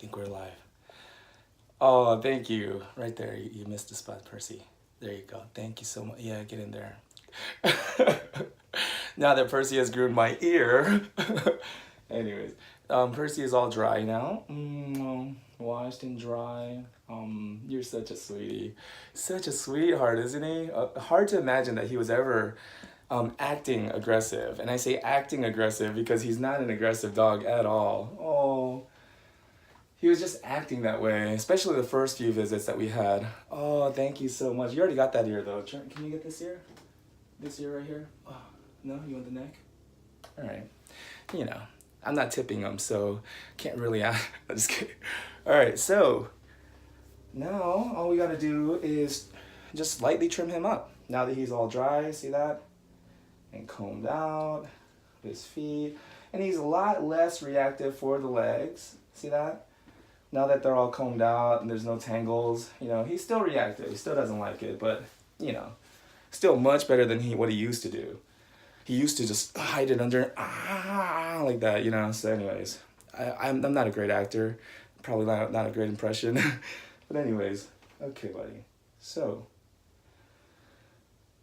think we're live. Oh, thank you. Right there. You missed the spot, Percy. There you go. Thank you so much. Yeah, get in there. Now that Percy has groomed my ear. Anyways, Percy is all dry now. Washed and dry. You're such a sweetie. Such a sweetheart, isn't he? Hard to imagine that he was ever acting aggressive. And I say acting aggressive because he's not an aggressive dog at all. Oh, he was just acting that way, especially the first few visits that we had. Oh, thank you so much. You already got that ear though. Can you get this ear? This ear right here? Oh, no, you want the neck? All right. You know, I'm not tipping him, so can't really I'm just kidding. All right, so now all we gotta do is just lightly trim him up. Now that he's all dry, see that? And combed out, his feet. And he's a lot less reactive for the legs. See that? Now that they're all combed out and there's no tangles, you know, he's still reactive. He still doesn't like it, but, you know, still much better than what he used to do. He used to just hide it under, like that, you know. So anyways, I'm not a great actor. Probably not a great impression. But anyways, okay, buddy. So,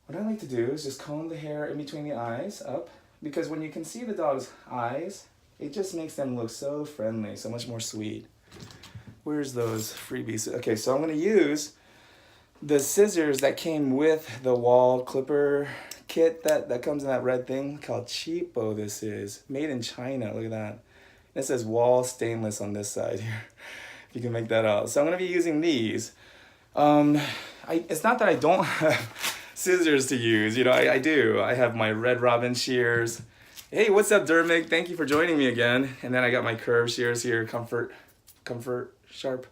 what I like to do is just comb the hair in between the eyes up. Because when you can see the dog's eyes, it just makes them look so friendly, so much more sweet. Where's those freebies? Okay, so I'm going to use the scissors that came with the wall clipper kit that comes in that red thing called Cheapo. This is made in China. Look at that. It says wall stainless on this side here, if you can make that out. So I'm going to be using these. It's not that I don't have scissors to use. You know, I do. I have my Red Robin shears. Hey, what's up, Dermot? Thank you for joining me again. And then I got my curved shears here, comfort sharp.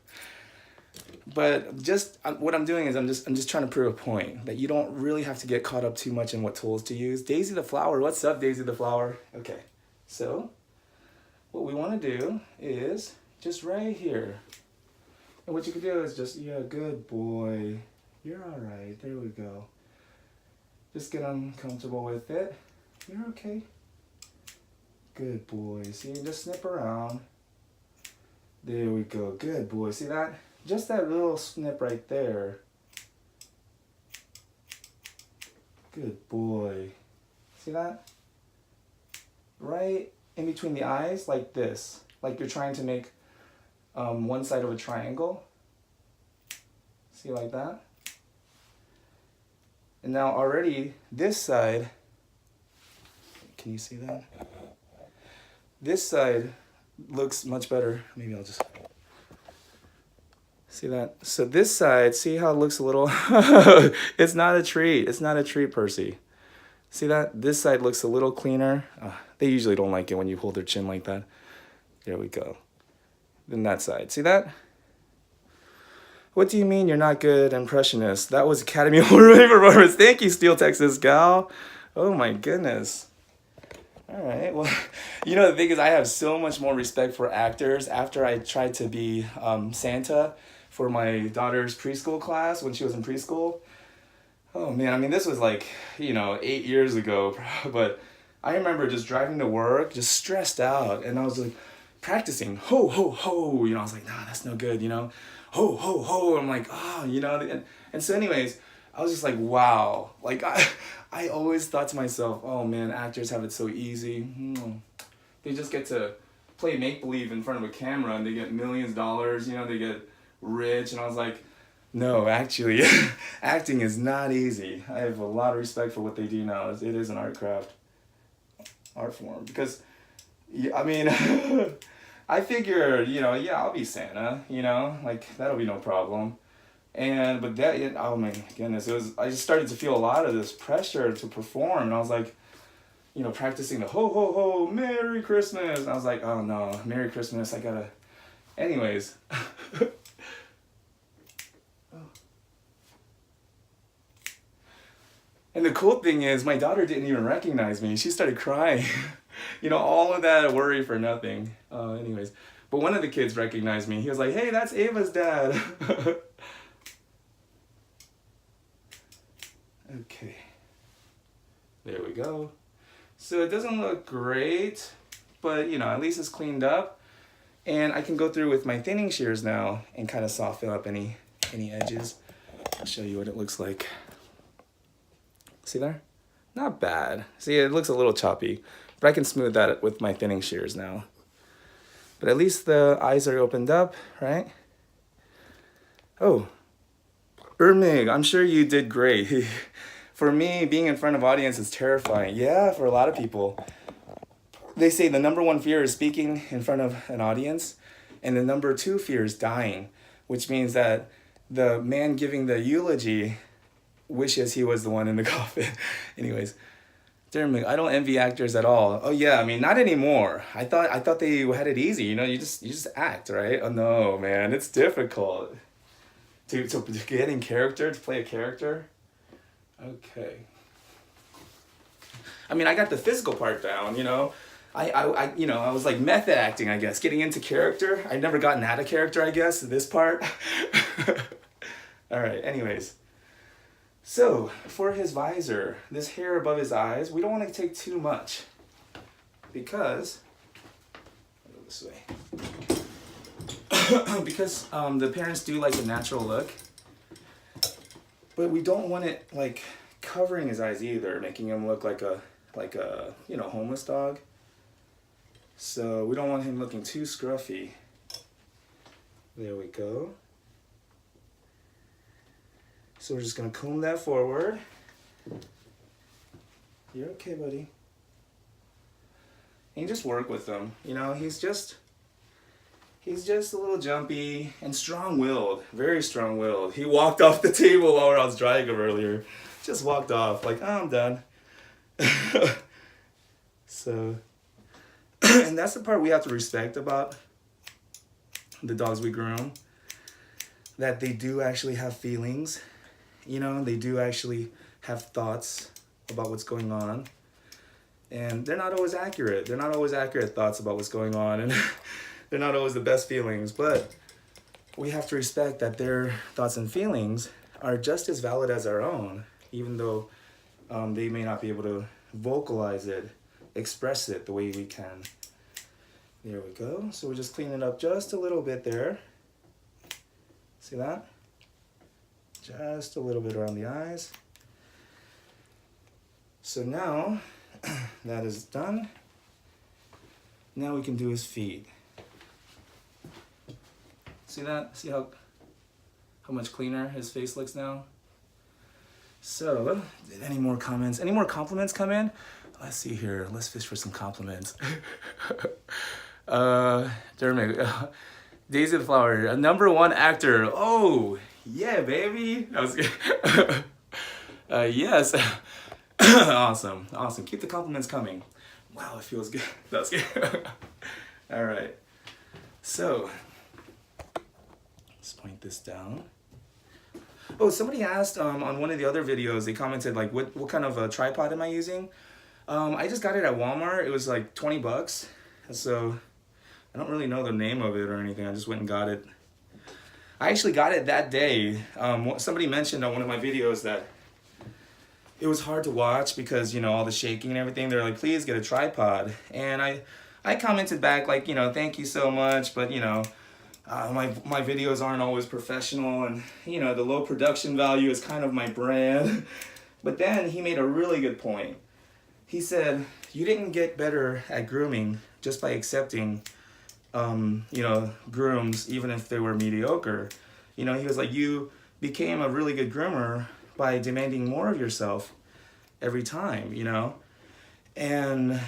But just what I'm doing is I'm just trying to prove a point that you don't really have to get caught up too much in what tools to use. Daisy the flower, what's up, Daisy the flower? Okay, so what we want to do is just right here. And what you can do is just, yeah, good boy. You're all right. There we go. Just get uncomfortable with it. You're okay. Good boy. See, just snip around. There we go. Good boy. See that? Just that little snip right there. Good boy. See that? Right in between the eyes, like this. Like you're trying to make one side of a triangle. See, like that? And now already this side, can you see that? This side looks much better. Maybe I'll just see that. So this side, see how it looks a little, it's not a treat. It's not a treat, Percy. See that? This side looks a little cleaner. They usually don't like it when you hold their chin like that. There we go. Then that side, see that? What do you mean you're not good impressionist? That was Academy Award performance. Thank you, Steel Texas gal. Oh my goodness. All right, well, you know, the thing is I have so much more respect for actors after I tried to be Santa for my daughter's preschool class when she was in preschool. Oh man, I mean, this was like, you know, 8 years ago, but I remember just driving to work, just stressed out, and I was like practicing, ho, ho, ho, you know, I was like, nah, that's no good, you know, ho, ho, ho, I'm like, oh, you know, and so anyways, I was just like, wow, like I always thought to myself, oh man, actors have it so easy. They just get to play make-believe in front of a camera and they get millions of dollars, you know, they get rich. And I was like, no, actually, acting is not easy. I have a lot of respect for what they do now. It is an art form. Because, I mean, I figure, you know, yeah, I'll be Santa, you know, like that'll be no problem. But that, oh my goodness, I just started to feel a lot of this pressure to perform. And I was like, you know, practicing the ho, ho, ho, Merry Christmas. And I was like, oh no, Merry Christmas, I gotta, anyways. And the cool thing is my daughter didn't even recognize me. She started crying. You know, all of that worry for nothing. Anyways, but one of the kids recognized me. He was like, hey, that's Ava's dad. Okay, there we go. So it doesn't look great, but you know, at least it's cleaned up. And I can go through with my thinning shears now and kind of soften up any edges. I'll show you what it looks like. See there? Not bad. See, it looks a little choppy, but I can smooth that with my thinning shears now. But at least the eyes are opened up, right? Oh, Ermig, I'm sure you did great. For me, being in front of audience is terrifying. Yeah, for a lot of people. They say the number one fear is speaking in front of an audience, and the number two fear is dying, which means that the man giving the eulogy wishes he was the one in the coffin. Anyways, I don't envy actors at all. Oh yeah, I mean, not anymore. I thought they had it easy. You know, you just act, right? Oh no, man, it's difficult to get in character, to play a character. Okay. I mean, I got the physical part down. You know, I was like method acting, I guess, getting into character. I'd never gotten out of character, I guess, this part. All right. Anyways. So, for his visor, this hair above his eyes, we don't want to take too much because, I'll go this way, because the parents do like a natural look, but we don't want it like covering his eyes either, making him look like a homeless dog. So we don't want him looking too scruffy. There we go. So we're just gonna comb that forward. You're okay, buddy. And you just work with him. You know, he's just a little jumpy and strong-willed, very strong-willed. He walked off the table while I was drying him earlier. Just walked off, like, oh, I'm done. So, and that's the part we have to respect about the dogs we groom, that they do actually have feelings. You know, they do actually have thoughts about what's going on. And they're not always accurate. They're not always accurate thoughts about what's going on. And they're not always the best feelings. But we have to respect that their thoughts and feelings are just as valid as our own, even though they may not be able to vocalize it, express it the way we can. There we go. So we're just cleaning up just a little bit there. See that? Just a little bit around the eyes. So now that is done. Now we can do his feet. See that? See how much cleaner his face looks now? So, did any more comments? Any more compliments come in? Let's see here. Let's fish for some compliments. Dermot, Daisy the Flower, #1 actor. Oh, yeah, baby. That was good. Yes. Awesome. Keep the compliments coming. Wow, it feels good. That's good. All right. So, let's point this down. Oh, somebody asked on one of the other videos, they commented like, what kind of a tripod am I using? I just got it at Walmart. It was like 20 bucks. So I don't really know the name of it or anything. I just went and got it. I actually got it that day. Somebody mentioned on one of my videos that it was hard to watch because, you know, all the shaking and everything. They're like, please get a tripod. And I commented back like, you know, thank you so much, but you know, my videos aren't always professional, and you know, the low production value is kind of my brand. But then he made a really good point. He said, you didn't get better at grooming just by accepting you know, grooms, even if they were mediocre. You know, he was like, you became a really good groomer by demanding more of yourself every time, you know, and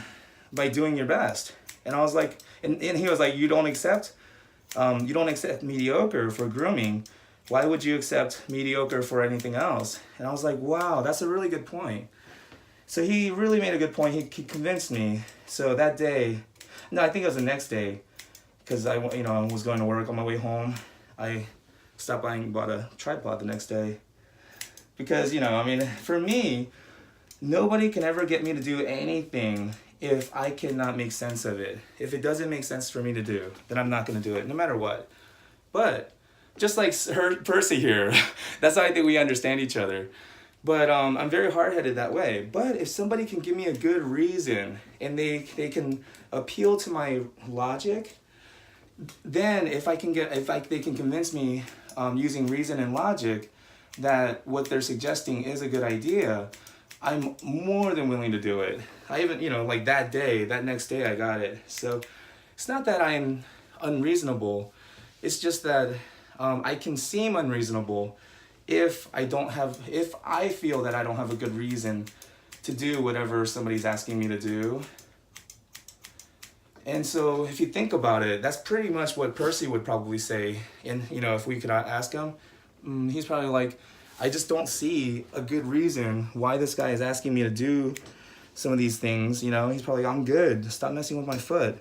by doing your best. And I was like, and he was like, you don't accept mediocre for grooming. Why would you accept mediocre for anything else? And I was like, wow, that's a really good point. So he really made a good point. He convinced me. So that day, no, I think it was the next day, because I was going to work on my way home. I stopped by and bought a tripod the next day. Because, you know, I mean, for me, nobody can ever get me to do anything if I cannot make sense of it. If it doesn't make sense for me to do, then I'm not going to do it, no matter what. But just like Percy here, that's how I think we understand each other. But I'm very hard-headed that way. But if somebody can give me a good reason and they can appeal to my logic, then if they can convince me using reason and logic that what they're suggesting is a good idea, I'm more than willing to do it. I even, like that next day I got it. So it's not that I'm unreasonable. It's just that I can seem unreasonable if I feel that I don't have a good reason to do whatever somebody's asking me to do. And so if you think about it, that's pretty much what Percy would probably say. And, if we could ask him, he's probably like, I just don't see a good reason why this guy is asking me to do some of these things. He's probably like, I'm good. Stop messing with my foot.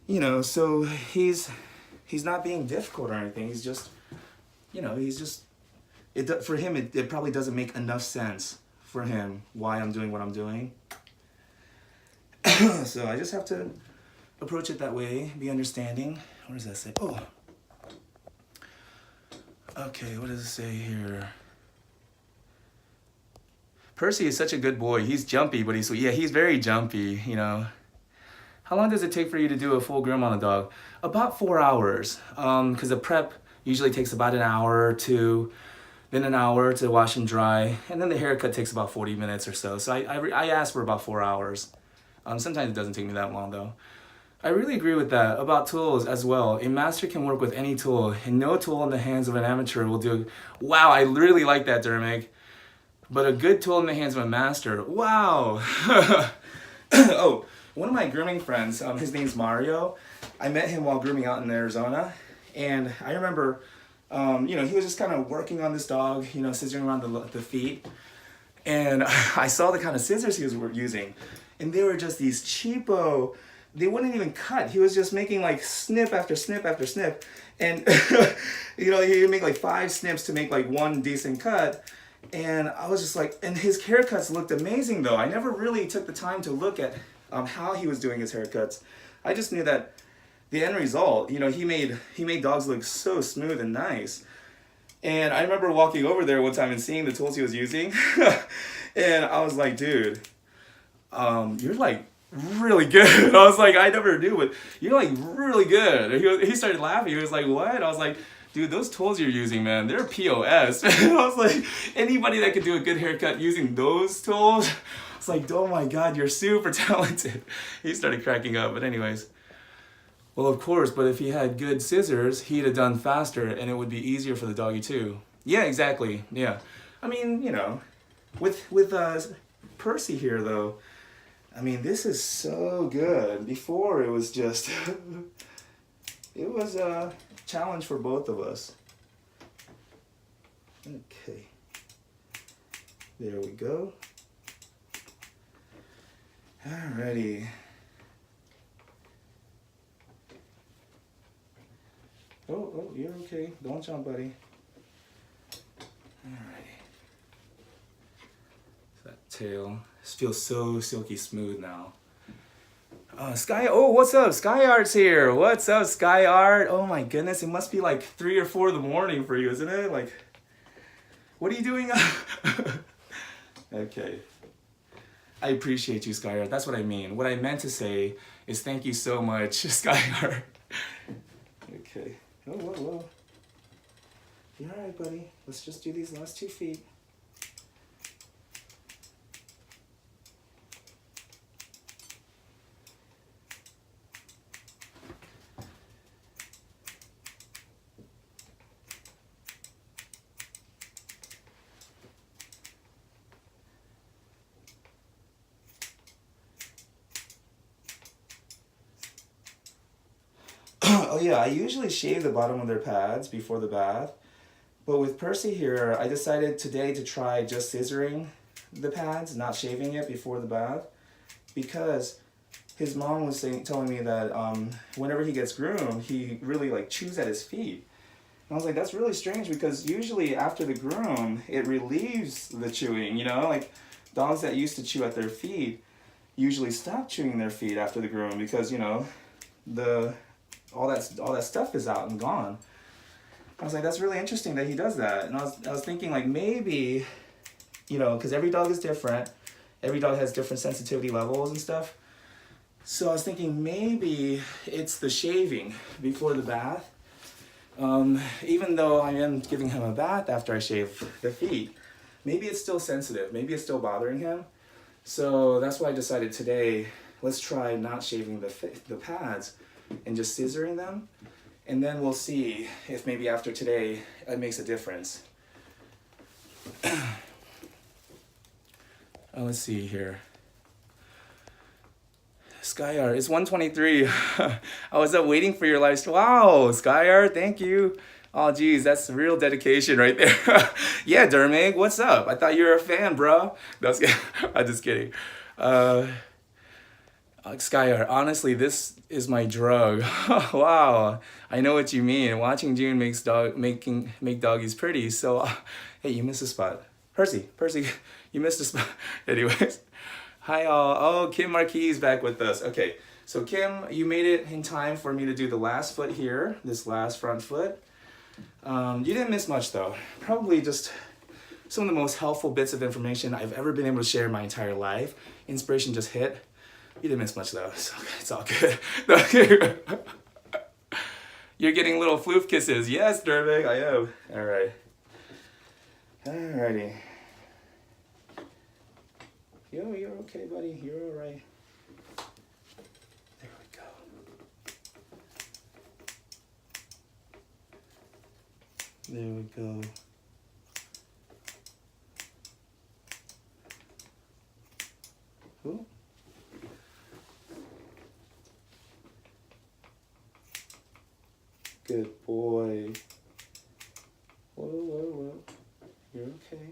So he's not being difficult or anything. He's just, for him, it probably doesn't make enough sense for him why I'm doing what I'm doing. So I just have to approach it that way, be understanding. What does that say? Oh. Okay, what does it say here? Percy is such a good boy. He's jumpy, but he's very jumpy, How long does it take for you to do a full groom on a dog? About 4 hours, because the prep usually takes about an hour or two, then an hour to wash and dry, and then the haircut takes about 40 minutes or so. So I ask for about 4 hours. Sometimes it doesn't take me that long, though. I really agree with that. About tools as well. A master can work with any tool, and no tool in the hands of an amateur will do. Wow, I really like that, Dermig. But a good tool in the hands of a master. Wow. Oh, one of my grooming friends, his name's Mario. I met him while grooming out in Arizona. And I remember, he was just kind of working on this dog, scissoring around the feet. And I saw the kind of scissors he was using. And they were just these cheapo, they wouldn't even cut. He was just making like snip after snip after snip. And, he would make like 5 snips to make like one decent cut. And I was just like, and his haircuts looked amazing though. I never really took the time to look at how he was doing his haircuts. I just knew that the end result, he made dogs look so smooth and nice. And I remember walking over there one time and seeing the tools he was using. And I was like, dude, you're like really good. I was like, I never knew, but you're like really good. And he started laughing. He was like, what? I was like, dude, those tools you're using, man, they're POS. And I was like, anybody that could do a good haircut using those tools, it's like, oh my God, you're super talented. He started cracking up, but anyways. Well, of course, but if he had good scissors, he'd have done faster and it would be easier for the doggy too. Yeah, exactly, yeah. I mean, with Percy here though, I mean, this is so good. Before it was just, it was a challenge for both of us. Okay. There we go. Alrighty. Oh, you're okay. Don't jump, buddy. Alrighty. That tail. This feels so silky smooth now. What's up? Sky Art's here. What's up, Sky Art? Oh my goodness, it must be like 3 or 4 in the morning for you, isn't it? Like, what are you doing? Okay. I appreciate you, Sky Art. That's what I mean. What I meant to say is thank you so much, Sky Art. Okay. Whoa. You alright, buddy? Let's just do these last 2 feet. Oh yeah, I usually shave the bottom of their pads before the bath. But with Percy here, I decided today to try just scissoring the pads, not shaving it before the bath. Because his mom was telling me that whenever he gets groomed, he really like chews at his feet. And I was like, that's really strange because usually after the groom, it relieves the chewing, like dogs that used to chew at their feet usually stop chewing their feet after the groom because, all that stuff is out and gone. I was like, that's really interesting that he does that. And I was thinking like maybe, because every dog is different. Every dog has different sensitivity levels and stuff. So I was thinking maybe it's the shaving before the bath. Even though I am giving him a bath after I shave the feet, maybe it's still sensitive. Maybe it's still bothering him. So that's why I decided today, let's try not shaving the pads and just scissoring them. And then we'll see if maybe after today it makes a difference. Let's see here. Skyar, it's 1:23. I was up waiting for your live stream. Wow, Skyar, thank you. Oh, geez, that's real dedication right there. Yeah, Dermig, what's up? I thought you were a fan, bro. No, I'm just kidding. Skyar, honestly, this is my drug. Wow, I know what you mean. Watching June make doggies pretty. So, hey, you missed a spot. Percy, you missed a spot. Anyways. Hi all. Oh, Kim Marquis back with us. Okay, so Kim, you made it in time for me to do the last foot here, this last front foot. You didn't miss much though. Probably just some of the most helpful bits of information I've ever been able to share in my entire life. Inspiration just hit. You didn't miss much though, so it's all good. You're getting little floof kisses. Yes, Dervig, I am. All right. Alrighty. Yo, you're okay, buddy. You're all right. There we go. There we go. Ooh. Good boy. Whoa. You're okay.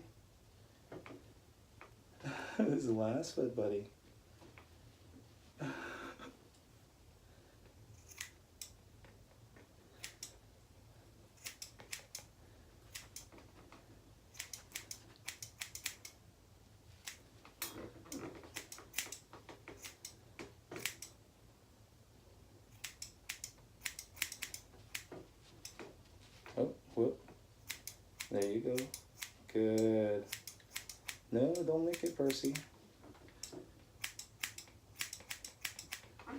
This is the last foot, buddy. Oh, whoop. There you go. Good. No, don't lick it, Percy.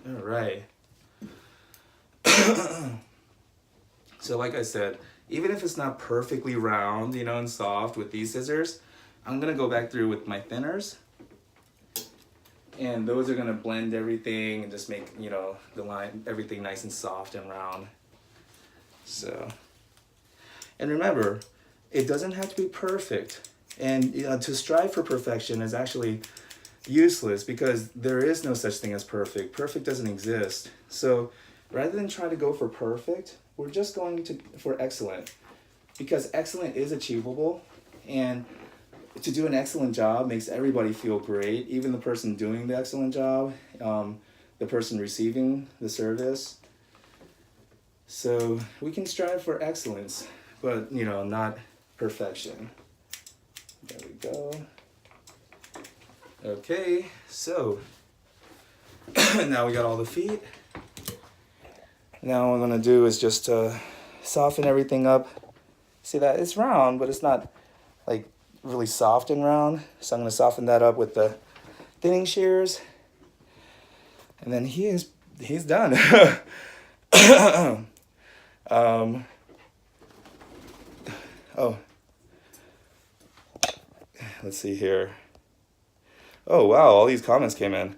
All right. So like I said, even if it's not perfectly round, you know, and soft with these scissors, I'm gonna go back through with my thinners. And those are gonna blend everything and just make, you know, the line, everything nice and soft and round. So, and remember, it doesn't have to be perfect. And you know, to strive for perfection is actually useless because there is no such thing as perfect. Perfect doesn't exist. So rather than try to go for perfect, we're just going for excellent, because excellent is achievable, and to do an excellent job makes everybody feel great, even the person doing the excellent job, the person receiving the service. So we can strive for excellence, but you know, not perfection. There we go. Okay, so now we got all the feet. Now what I'm gonna do is just soften everything up. See that it's round, but it's not like really soft and round. So I'm gonna soften that up with the thinning shears. And then he's done. Oh, let's see here. Oh wow, all these comments came in.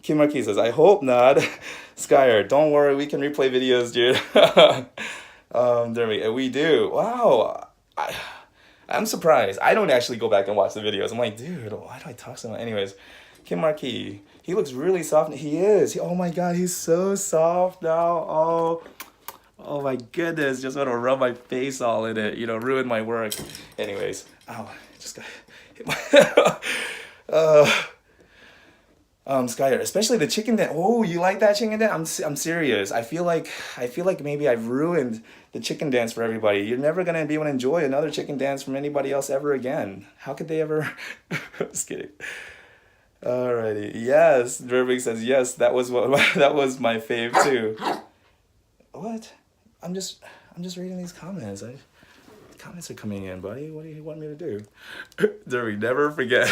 Kim Marquis says, I hope not. Skyer, don't worry, we can replay videos, dude. There we do. Wow. I'm surprised. I don't actually go back and watch the videos. I'm like, dude, why do I talk so much? Anyways, Kim Marquis, he looks really soft. He is. Oh my God, he's so soft now. Oh my goodness, just want to rub my face all in it, you know, ruin my work. Anyways, ow, just got hit my, Skyer, especially the chicken dent. Oh, you like that chicken dent? I'm serious. I feel like maybe I've ruined the chicken dance for everybody. You're never gonna be able to enjoy another chicken dance from anybody else ever again. How could they ever? Just kidding. Alrighty. Yes, Verbeek says yes. That was my fave too. What? I'm just reading these comments. Comments are coming in, buddy. What do you want me to do? Derby, never forget.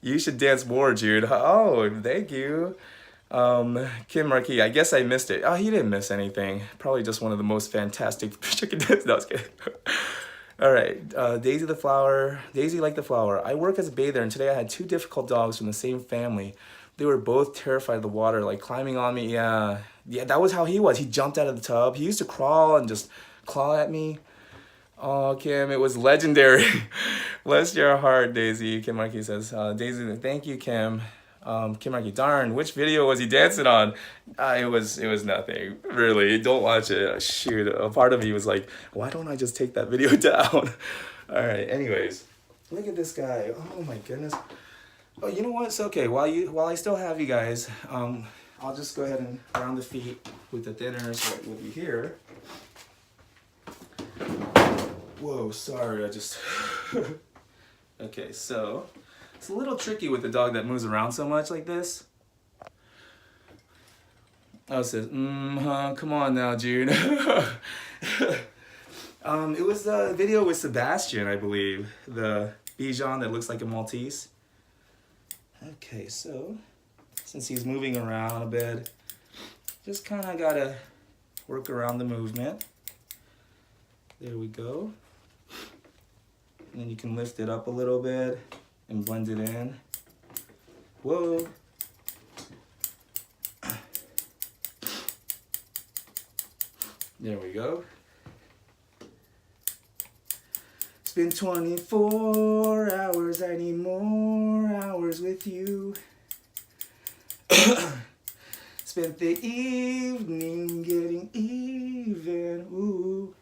You should dance more, Jude. Oh, thank you. Kim Marquis, I guess I missed it. Oh, he didn't miss anything. Probably just one of the most fantastic chicken dips. No, I was kidding. All right, Daisy the flower. Daisy like the flower. I work as a bather, and today I had two difficult dogs from the same family. They were both terrified of the water, like climbing on me. Yeah, that was how he was. He jumped out of the tub. He used to crawl and just claw at me. Oh, Kim, it was legendary. Bless your heart, Daisy. Kim Markey says, Daisy, thank you, Kim. Kim Markey, darn, which video was he dancing on? It was nothing, really. Don't watch it. Shoot, a part of me was like, why don't I just take that video down? All right, anyways, look at this guy. Oh my goodness. Oh, you know what? It's okay. While I still have you guys, I'll just go ahead and round the feet with the thinner so it will be here. Whoa, sorry, I just... Okay, so it's a little tricky with the dog that moves around so much like this. Oh, it says, come on now, Jude. It was the video with Sebastian, I believe. The Bichon that looks like a Maltese. Okay, so since he's moving around a bit, just kind of gotta work around the movement. There we go. And then you can lift it up a little bit and blend it in. Whoa. There we go. It's been 24 hours, I need more hours with you. Spent the evening getting even, ooh.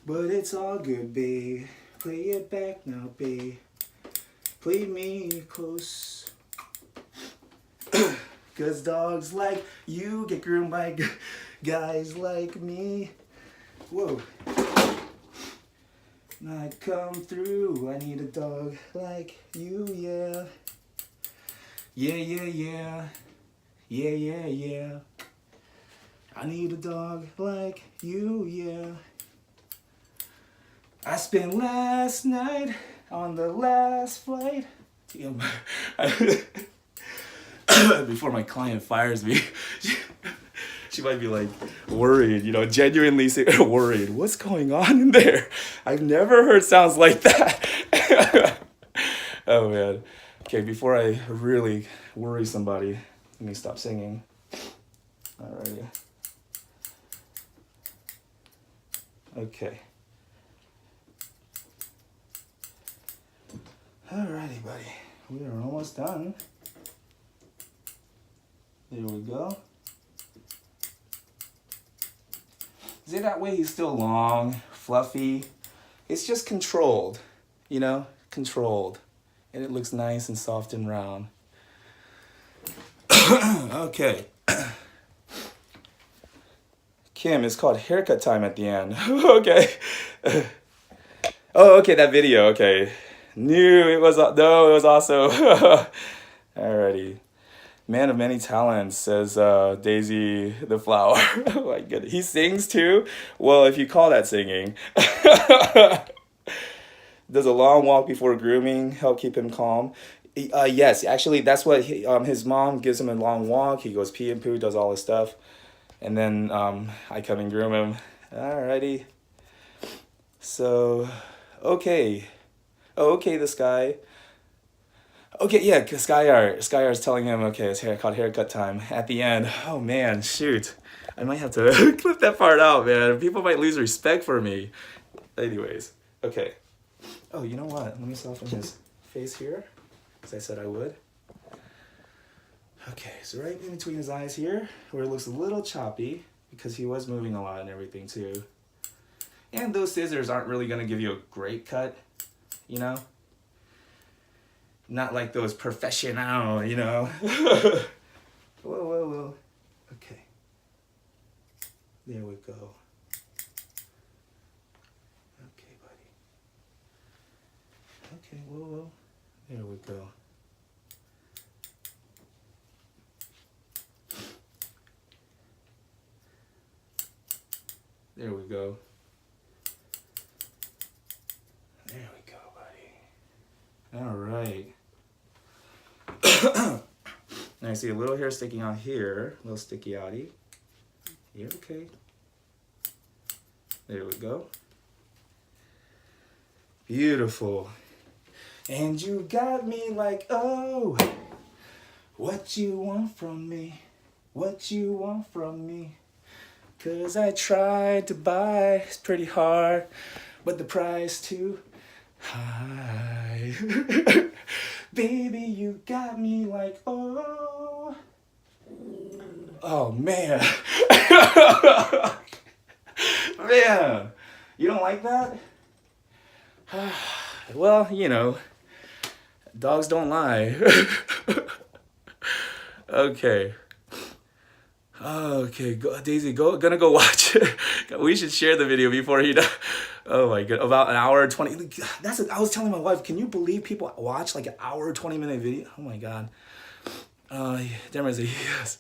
But it's all good, babe. Play it back now, babe. Play me close. 'Cause dogs like you get groomed by guys like me. Whoa. I come through, I need a dog like you, yeah. Yeah, yeah, yeah. Yeah, yeah, yeah. I need a dog like you, yeah. I spent last night on the last flight. Before my client fires me, she might be like worried, you know, genuinely worried. What's going on in there? I've never heard sounds like that. Oh man. Okay, before I really worry somebody, let me stop singing. Alrighty. Okay. Alrighty, buddy. We are almost done. There we go. See, that way he's still long, fluffy. It's just controlled, you know? Controlled. And it looks nice and soft and round. Okay. Kim, it's called haircut time at the end. Okay. Oh, okay, that video, okay. Knew it was, no, it was also. Alrighty. Man of many talents, says Daisy the flower. Oh my goodness. He sings too? Well, if you call that singing. Does a long walk before grooming help keep him calm? Yes, actually, that's what his mom gives him a long walk. He goes pee and poo, does all his stuff. And then I come and groom him. Alrighty. So, okay. Oh, okay, this guy. Okay, yeah, Skyar's telling him, okay, it's haircut time. At the end, oh man, shoot. I might have to clip that part out, man. People might lose respect for me. Anyways, okay. Oh, you know what? Let me soften his face here, as I said I would. Okay, so right in between his eyes here, where it looks a little choppy, because he was moving a lot and everything too. And those scissors aren't really gonna give you a great cut, you know? Not like those professional, you know? Whoa, whoa, whoa. Okay. There we go. Okay, buddy. Okay, whoa, whoa. There we go. There we go. There we go, buddy. All right. Now I see a little hair sticking out here, a little sticky outy. Yeah, okay. There we go. Beautiful. And you got me like, oh, what you want from me? What you want from me? 'Cause I tried to buy, it's pretty hard, but the price too high. Baby, you got me like, oh. Oh, man. Man, you don't like that? Well, you know, dogs don't lie. Okay. Okay, Daisy, gonna go watch it. We should share the video before he does. Oh my god, about an hour 20. I was telling my wife, can you believe people watch like an hour 20-minute video? Oh my god. Demer's yes.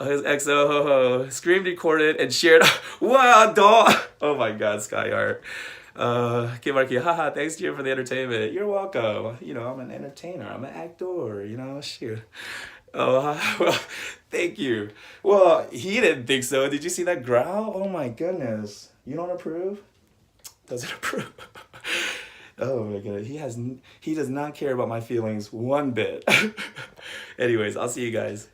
His XO screamed, recorded, and shared. Wow, dog. Oh my god, Sky Art. Kim Markey, haha, thanks Jim for the entertainment. You're welcome. You know, I'm an entertainer. I'm an actor, you know, shoot. Oh, well, thank you. Well, he didn't think so. Did you see that growl? Oh my goodness. You don't approve? Doesn't approve. Oh my god. He does not care about my feelings one bit. Anyways, I'll see you guys.